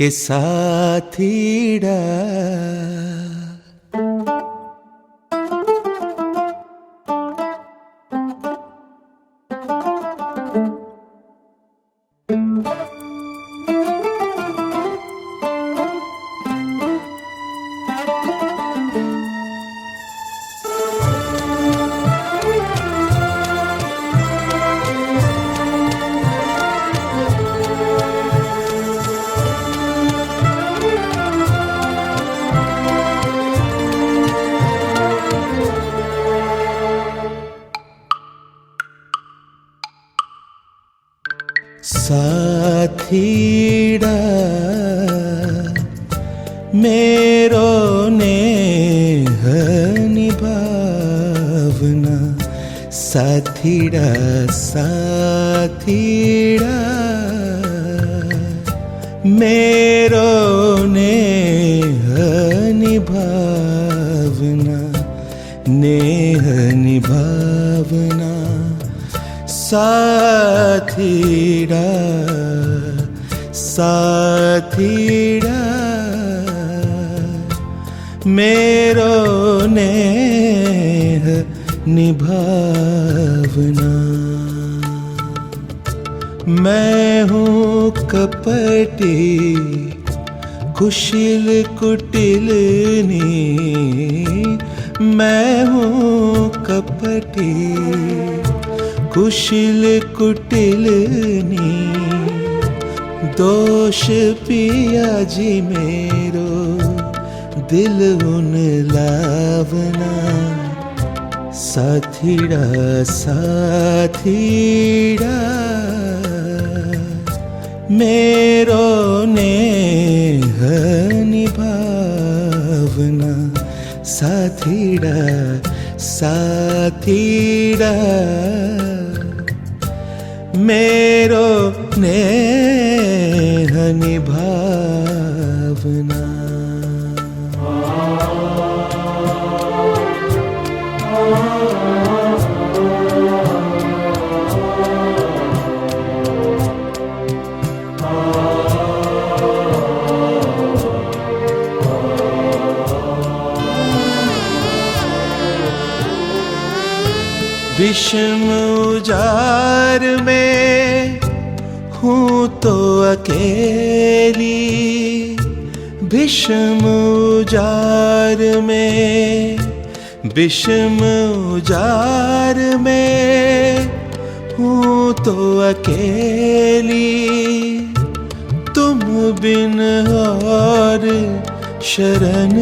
के साथीड़ा साथीड़ा मेरो नेह निभावना साथीड़ा साथीड़ा मेरो नेह निभावना नेह निभावना साथीड़ा साथीड़ा मेरो नेह निभावना मैं हूँ कपटी कुशिल कुटिलनी मैं हूँ कपटी कुशिल कुटिलनी दोष पिया जी मेरो दिल उन लावना साथीड़ा साथीड़ा मेरो नेह निभावना साथीड़ा साथीड़ा मेरो नेह निभावना विषम उजार में हूँ तो अकेली विषम उजार में विषम उजार में हूँ तो अकेली तुम बिन और शरण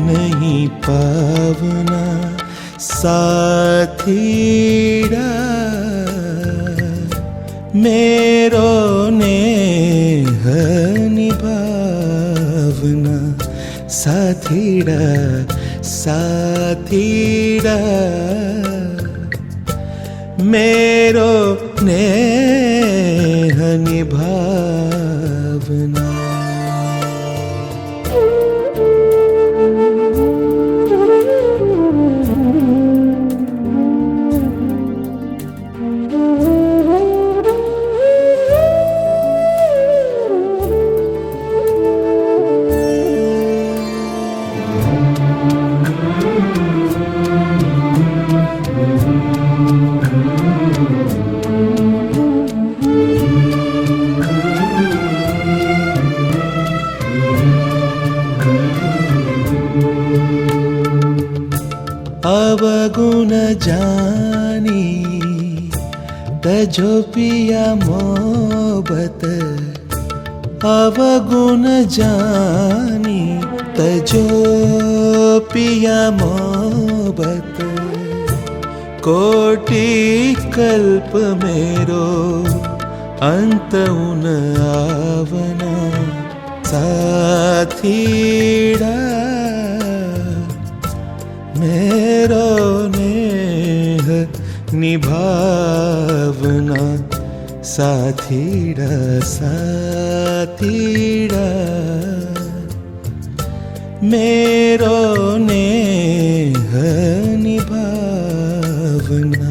नहीं पावना साथीड़ा मेरो नेह निभावना साथीड़ा साथीड़ा मेरो नेह निभावना अवगुण जानी तजो पिया मोहब्बत अवगुण जानी तजो पिया मोहब्बत कोटि कल्प मेरो अंत उन आवना साथीड़ा मेरो नेह निभावना साथीड़ा साथीड़ा मेरो नेह निभावना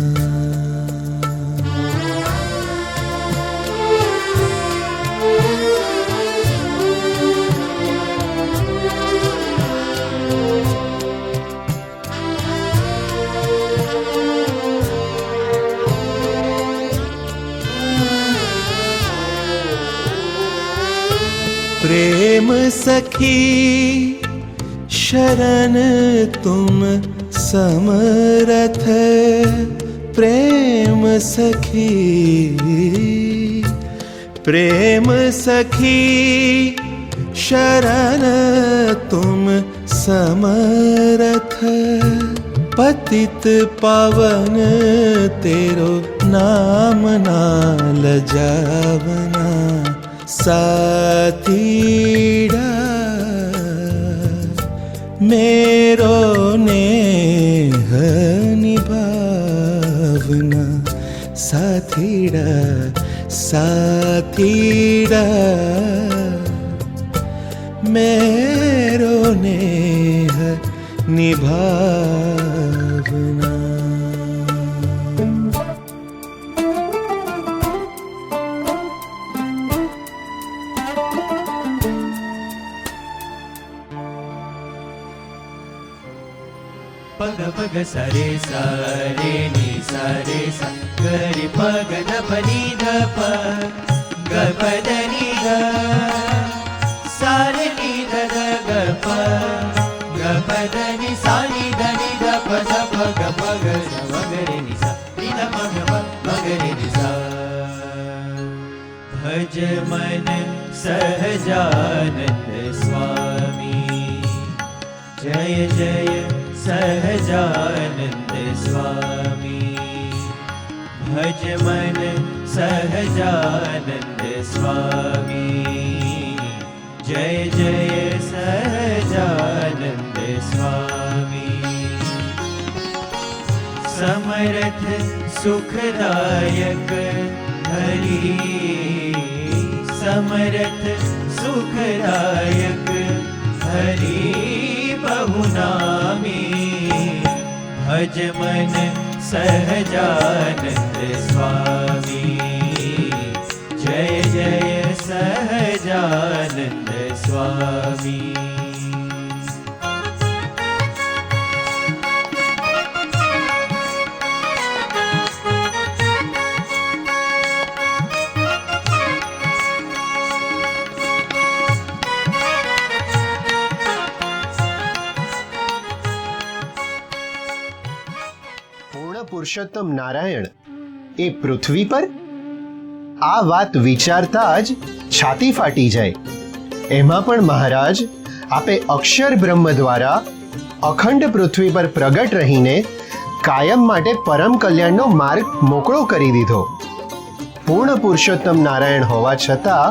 प्रेम सखी शरण तुम समरथ, प्रेम सखी प्रेम सखी शरण तुम समरथ, पतित पावन तेरो नाम ना लजावना, साथीड़ा मेरो नेह निभावना, साथीड़ा साथीड़ा मेरो नेह निभावना। पग पग सरे सरे नि सरे स गरि पग ध प नि ध प ग प द नि ध सारे नि ध ध ग प ग प द नि सा नि ध नि ध प ध प ग प ग ध व ग रे नि सा नि ध प ग प ग रे नि सा। भज मन सहजानंद स्वामी, जय जय सहजानंद स्वामी। भज मन सहजानंद स्वामी, जय जय सहजानंद स्वामी। समर्थ सुखदायक हरि, समर्थ सुखदायक हरि बहुनामी। भज मन सहजानंद स्वामी, जय जय सहजानंद स्वामी। પુરુષોત્તમ નારાયણ એ પૃથ્વી પર? આ વાત વિચારતા જ છાતી ફાટી જાય. એમાં પણ મહારાજ આપે અક્ષર બ્રહ્મ દ્વારા અખંડ પૃથ્વી પર પ્રગટ રહીને કાયમ માટે પરમ કલ્યાણનો માર્ગ મોકળો કરી દીધો. પૂર્ણ પુરુષોત્તમ નારાયણ હોવા છતાં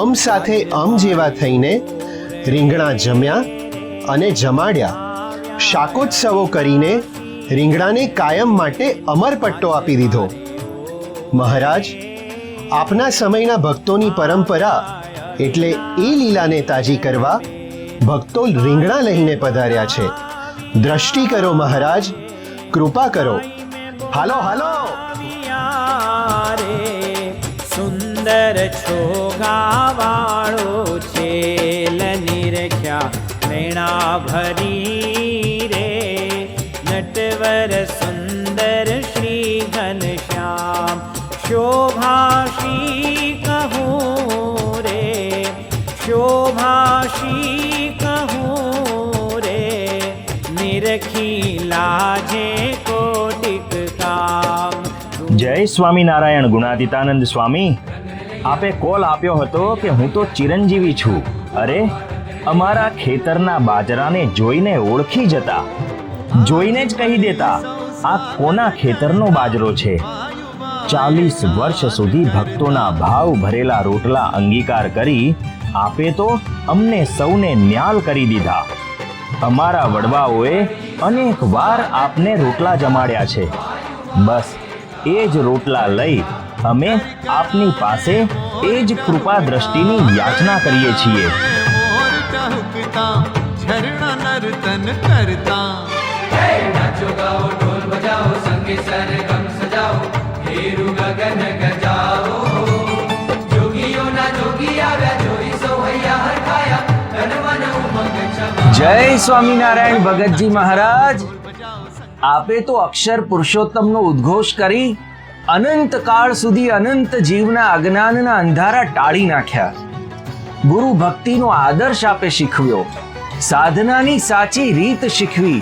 અમ સાથે અમ જેવા થઈને રીંગણા જમ્યા અને જમાડ્યા, શાકોત્સવો કરીને રીંગણાને કાયમ માટે અમર પટ્ટો આપી દીધો. મહારાજ આપના સમયના ભક્તોની પરંપરા એટલે એ લીલાને તાજી કરવા ભક્તો રીંગણા લઈને પધાર્યા છે. દ્રષ્ટિ કરો મહારાજ, કૃપા કરો. હાલો હાલો. સુંદર છોગાવાળો છે લનિરખ્યા મેણા ભરી રે, નટવર સુંદર શ્રી ઘનશ્યામ શોભાશી કહું રે, શોભાશી કહું રે, નિરખી લાજે કોટિક કામ. જય સ્વામિનારાયણ ગુણાતીતાનંદ સ્વામી. આપે કોલ આપ્યો હતો કે હું તો ચિરંજીવી છું. અરે અમારા ખેતરના બાજરાને જોઈને ઓળખી જતા, જોઈને જ કહી દેતા આ કોના ખેતરનો બાજરો છે. 40 વર્ષ સુધી ભક્તોના ભાવ ભરેલા રોટલા અંગીકાર કરી આપે તો અમને સૌને ન્યાલ કરી દીધા. અમારા વડવાઓએ અનેક વાર આપને રોટલા જમાડ્યા છે. બસ એ જ રોટલા લઈ અમે આપની પાસે એ જ કૃપા દ્રષ્ટિની યાચના કરીએ છીએ. नाचो गाओ ढोल बजाओ संगे सरगम सजाओ हेरु गगन गजाओ जोगियों ना जोगी आव्या जोई सोहैया हरखाया तन मन उमंग छमा. જય સ્વામિનારાયણ ભગતજી મહારાજ. આપે તો અક્ષર પુરુષોત્તમનો ઉદ્ઘોષ કરી અનંત કાળ સુધી અનંત જીવના અજ્ઞાનના અંધારા ટાળી નાખ્યા. ગુરુ ભક્તિનો આદર્શ આપે શીખવ્યો, સાધનાની સાચી રીત શીખવી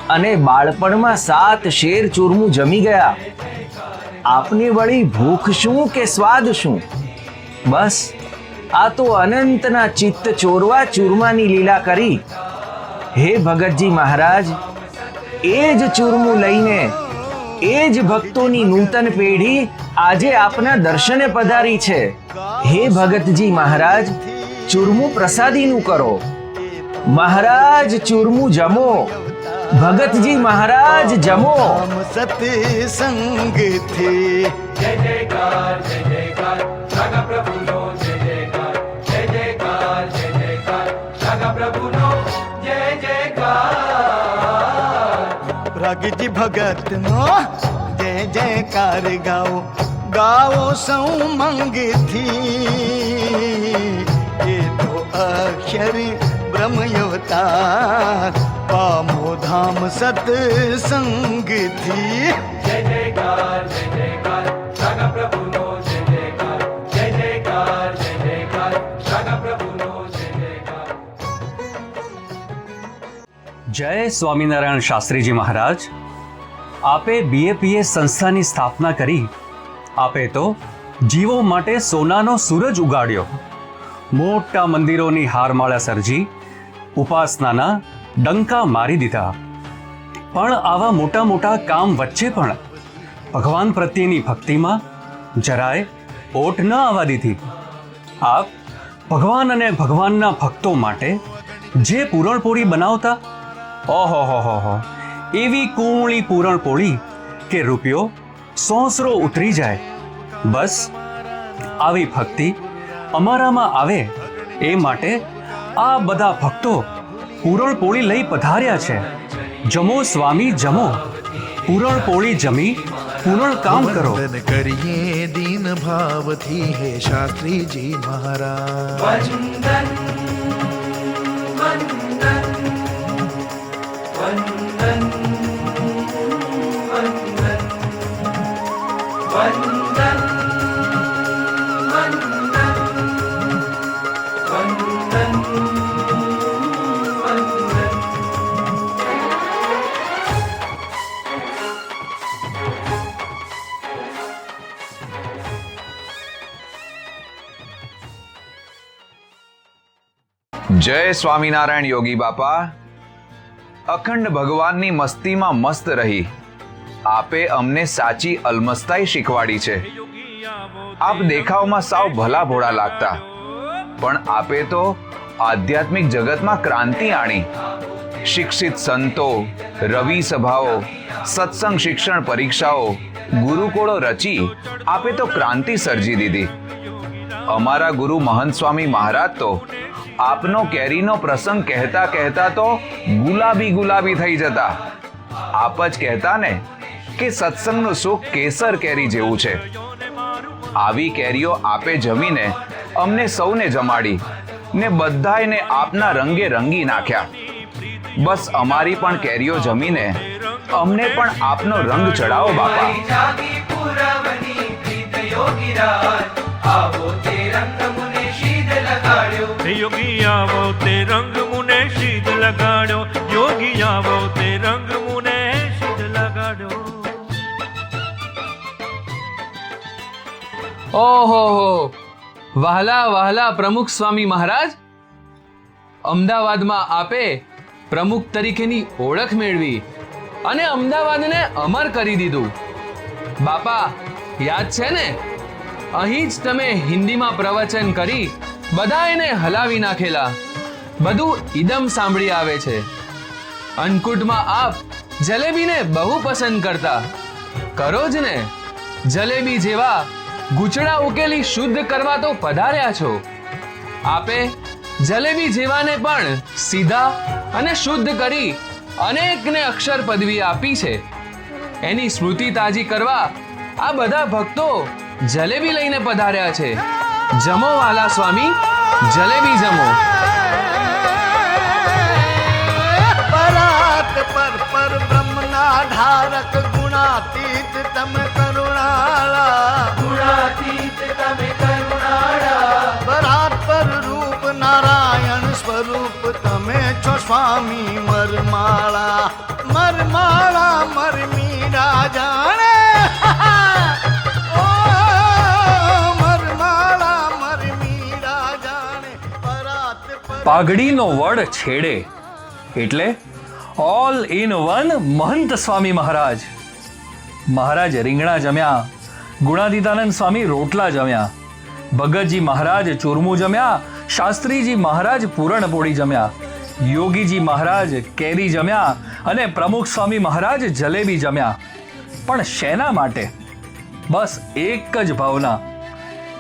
અને બાળપણમાં 7 શેર ચૂરમું જમી ગયા. આપને વળી ભૂખ શું કે સ્વાદ શું? બસ આ તો અનંતના ચિત્ત ચોરવા ચૂરમાની લીલા કરી. હે ભગતજી મહારાજ, એ જ ચૂરમું લઈને એ જ ભક્તોની નૂતન પેઢી આજે આપના દર્શને પધારી છે. હે ભગતજી મહારાજ, ચૂરમું પ્રસાદીનું કરો. મહારાજ ચૂરમું જમો. ભગતજી મહારાજ જમો. સત્સંગ થી જય જયકાર રાગા પ્રભુનો જય જયકાર, જય જયકાર રાગા પ્રભુનો જય જયકાર. રાગજી ભગત નો જય જયકાર ગાઓ, ગાઓ સૌ મંગથી. એ તો અક્ષર બ્રહ્મ અવતાર, પામો ધામ સત્સંગથી. જય જયકાર રાગા પ્રભુનો જય જયકાર, જય જયકાર રાગા પ્રભુનો જય જયકાર. જય સ્વામિનારાયણ શાસ્ત્રીજી મહારાજ, આપે BAPS સંસ્થાની સ્થાપના કરી. આપે તો જીવો માટે સોનાનો સૂરજ ઉગાડ્યો. મોટા મંદિરોની હારમાળા સર્જી ઉપાસનાના ડંકા મારી દીધા. પણ આવા મોટા મોટા કામ વચ્ચે પણ ભગવાન પ્રત્યેની ભક્તિમાં જરાય ઓટ ન આવવા દીધી. આપ ભગવાન અને ભગવાનના ભક્તો માટે જે પૂરણપોળી બનાવતા, ઓહો, એવી કુમળી પૂરણપોળી કે રૂપિયો 100 ઉતરી જાય. બસ આવી ભક્તિ અમારામાં આવે એ માટે આ બધા ભક્તો પૂરણપોળી લઈ પધાર્યા છે. જમો સ્વામી જમો, પૂરણપોળી જમી પૂરણ કામ કરો. વંદન કરીએ દીન ભાવથી હે શાસ્ત્રીજી મહારાજ. વંદન વંદન વંદન વંદન વંદન વંદન વંદન. જય સ્વામિનારાયણ યોગી બાપા. અખંડ ભગવાનની મસ્તીમાં મસ્ત રહી આપે અમને સાચી અલમસ્તાઈ શીખવાડી છે. આપ દેખાવમાં સાવ ભલા ભોળા લાગતા, પણ આપે તો આધ્યાત્મિક જગતમાં ક્રાંતિ આણી. શિક્ષિત સંતો, રવિ સભાઓ, સત્સંગ શિક્ષણ પરીક્ષાઓ, ગુરુકુળો રચી આપે તો ક્રાંતિ સર્જી દીધી. અમારા ગુરુ મહંત સ્વામી મહારાજ તો આપનો કેરીનો પ્રસંગ કહેતા કહેતા તો ગુલાબી થઈ જતા. આપ જ કહેતા ને કે સત્સંગનું સુખ કેસર કેરી જેવું છે. આવી કેરીઓ આપે જમીને અમને સૌને જમાડી ને બધાયને આપના રંગે રંગી નાખ્યા. બસ અમારી પણ કેરીઓ જમીને અમને પણ આપનો રંગ ચડાવો બાપા. જાગી પુરવની પ્રીત યોગીરાજ, આવો તે રંગ મુને શીદ લગાડ્યો. યોગી આવો તે રંગ મુને શીદ લગાડ્યો, યોગી આવો તે રંગ મુને શીદ લગાડ્યો. ઓહો, વહાલા વહાલા પ્રમુખ સ્વામી મહારાજ, અમદાવાદમાં આપે પ્રમુખ તરીકેની ઓળખ મેળવી અને અમદાવાદને અમર કરી દીધું. બાપા યાદ છે ને, અહીં જ તમે હિન્દીમાં પ્રવચન કરી બધાને હલાવી નાખેલા. બધું ઇદમ સાંભળી આવે છે. અન્નકૂટમાં આપ જલેબીને બહુ પસંદ કરતા. કરો જ ને. જલેબી જેવા ગૂંચળા ઉકેલી શુદ્ધ કરવા તો પધાર્યા છો. આપે જલેબી જેવાને પણ સીધા અને શુદ્ધ કરી અનેકને અક્ષર પદવી આપી છે. એની સ્મૃતિ તાજી કરવા આ બધા ભક્તો જલેબી લઈને પધાર્યા છે. જમો વાલા સ્વામી, જલેબી જમો. પરાત પર બ્રહ્મના ધારક ગુણાતીત તમે કરુણાળા. ગુણાતીત તમે કરુણાળા, પરાત પર રૂપ છો સ્વામી મરમાળા મરમાળા મરમીરા જાણે ઓ મરમાળા મરમીરા જાણે પરાત પાઘડીનો વડ છેડે એટલે ઓલ ઇન વન મહંત સ્વામી મહારાજ. મહારાજ રીંગણા જમ્યા, ગુણાતીતાનંદ સ્વામી રોટલા જમ્યા, ભગતજી મહારાજ ચૂરમું જમ્યા, શાસ્ત્રીજી મહારાજ પૂરણપોળી જમ્યા, યોગીજી મહારાજ કેરી જમ્યા અને પ્રમુખ સ્વામી મહારાજ જલેબી જમ્યા. પણ શેના માટે? બસ એક જ ભાવના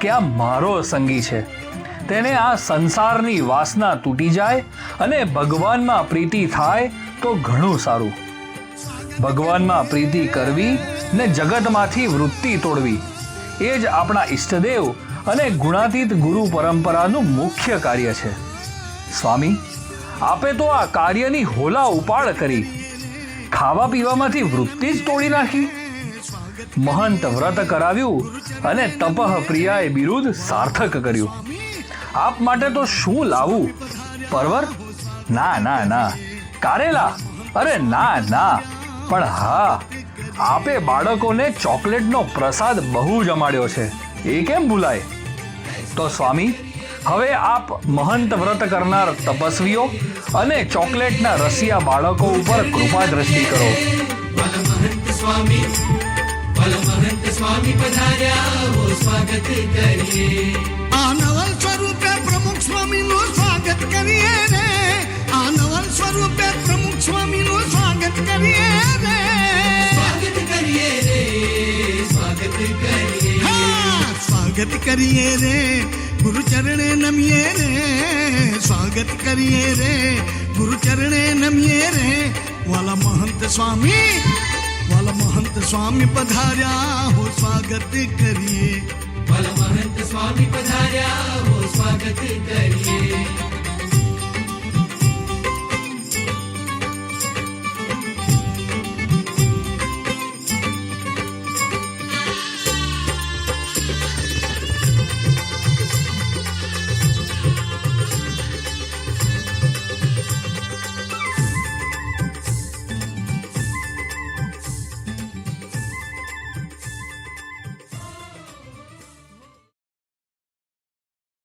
કે આ મારો સંગી છે, તેને આ સંસારની વાસના તૂટી જાય અને ભગવાનમાં પ્રીતિ થાય તો ઘણું સારું. ભગવાનમાં પ્રીતિ કરવી ને જગતમાંથી વૃત્તિ તોડવી એ જ આપણા ઈષ્ટદેવ અને ગુણાતીત ગુરુ પરંપરાનું મુખ્ય કાર્ય છે. સ્વામી, આપે તો આ કાર્યની હોલા ઉપાડ કરી, ખાવા પીવામાંથી વૃત્તિ જ તોડી નાખી. મહંત વ્રત કરાવ્યું અને તપઃ પ્રિયાએ બિરુદ સાર્થક કર્યું. આપ માટે તો શું લાવું? પરવર? ના ના ના. કારેલા? અરે ના ના. પણ હા, આપે બાળકોને ચોકલેટનો પ્રસાદ બહુ જમાડ્યો છે, એ કેમ ભૂલાય? તો સ્વામી, હવે આપ મહંત વ્રત કરનાર તપસ્વીઓ અને ચોકલેટના રસિયા બાળકો ઉપર કૃપા દ્રષ્ટિ કરો. મહંત સ્વામી પધાર્યા હો, સ્વાગત કરીએ. આ નવલ સ્વરૂપે પ્રમુખ સ્વામીનું સ્વાગત કરીએ રે. આ નવલ સ્વરૂપે પ્રમુખ સ્વામીનું સ્વાગત કરીએ રે. સ્વાગત કરીએ રે, સ્વાગત કરીએ. હા, સ્વાગત કરીએ રે, ગુરુ ચરણે નમીએ રે. સ્વાગત કરીએ રે, ગુરુ ચરણે નમીએ રે. વાલા મહંત સ્વામી, વાલા મહંત સ્વામી પધાર્યા હો, સ્વાગત કરીએ. ભલ મહંત સ્વામી પધાર્યા હો, સ્વાગત કરીએ.